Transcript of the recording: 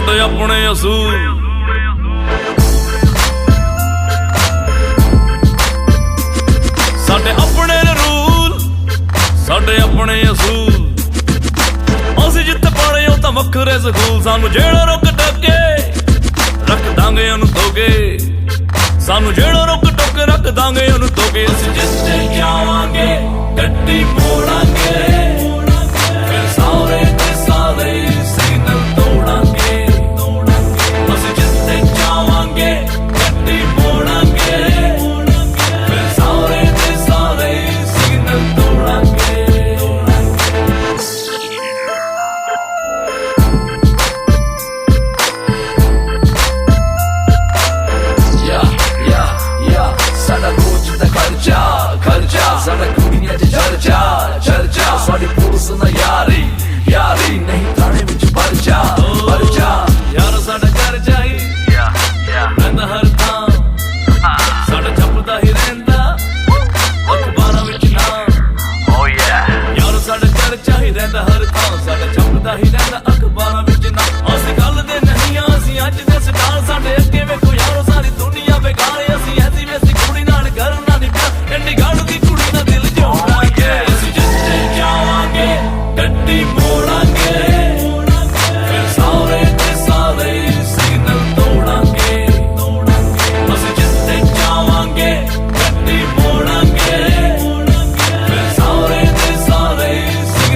ਸਾਡੇ ਆਪਣੇ ਅਸੂਲ, ਸਾਡੇ ਆਪਣੇ ਰੂਲ, ਸਾਡੇ ਆਪਣੇ ਅਸੂਲ। ਅਸੀਂ ਜਿੱਥੇ ਪੜ੍ਹੇ ਉਹ ਤਾਂ ਵੱਖਰੇ ਸਕੂਲ, ਸਾਨੂੰ ਜਿਹੜਾ ਰੁਕ ਟੱਕੇ ਰੱਖ ਦਾਂਗੇ ਉਹਨੂੰ ਧੋਕੇ, ਸਾਨੂੰ ਜਿਹੜਾ ਰੁਕ ਟੋਕੇ ਰੱਖ ਦਾਂਗੇ ਉਹਨੂੰ ਧੋਕੇ। ਅਸੀਂ ਜਿੱਥੇ ਜਾਵਾਂਗੇ ਗੱਡੀ ਮੋੜਾਂਗੇ, ਫਿਰ ਸਾਰੇ ਦੇ ਸਾਰੇ ਸਿਗਨਲ ਤੋੜਾਂਗੇ। ਅਸੀਂ ਜਿੱਥੇ ਜਾਵਾਂਗੇ ਗੱਡੀ ਮੋੜਾਂਗੇ, ਫਿਰ ਸਾਰੇ ਦੇ ਸਾਰੇ ਸਿਗਨਲ ਤੋੜਾਂਗੇ। ਸਾਡਾ ਰੋਜ਼ ਦਾ ਖਰਚਾ ਖਰਚਾ, ਸਾਡਾ ਕੁੜੀਆਂ 'ਚ ਚਰਚਾ ਚਰਚਾ, ਸਾਡੀ ਪੁਲਿਸ ਨਾਲ ਯਾਰੀ ਯਾਰੀ, ਨਹੀਂ ਥਾਣੇ ਵਿੱਚ ਪਰਚਾ ਪਰਚਾ। ਯਾਰ ਸਾਡਾ ਖਰਚਾ ਹੀ ਰਹਿੰਦਾ ਹਰ ਥਾਂ, ਸਾਡਾ ਛਪਦਾ ਹੀ ਰਹਿੰਦਾ ਅਖਬਾਰਾਂ ਵਿੱਚ ਨਾਮ। ਯਾਰ ਸਾਡਾ ਖਰਚਾ ਹੀ ਰਹਿੰਦਾ ਹਰ ਥਾਂ, ਸਾਡਾ ਛਪਦਾ ਹੀ ਰਹਿੰਦਾ ਅਖਬਾਰਾਂ ਵਿੱਚ ਨਾਮ। ਅਸੀਂ ਕੱਲ ਦੇ ਨਹੀਂ ਆ, ਅਸੀਂ ਅੱਜ ਦੇ ਸਟਾਰ, ਸਾਡੇ ਅੱਗੇ ਵੇਖੋ ਯਾਰੋ ਸਾਰੀ ਦੁਨੀਆ ਬੇਕਾਰ। ਅਸੀਂ ਐਸੀ ਵੈਸੀ ਕੁੜੀ ਨਾਲ ਕਰਨਾ ਨਹੀਂ ਪਿਆ, ਚੰਡੀਗੜ੍ਹ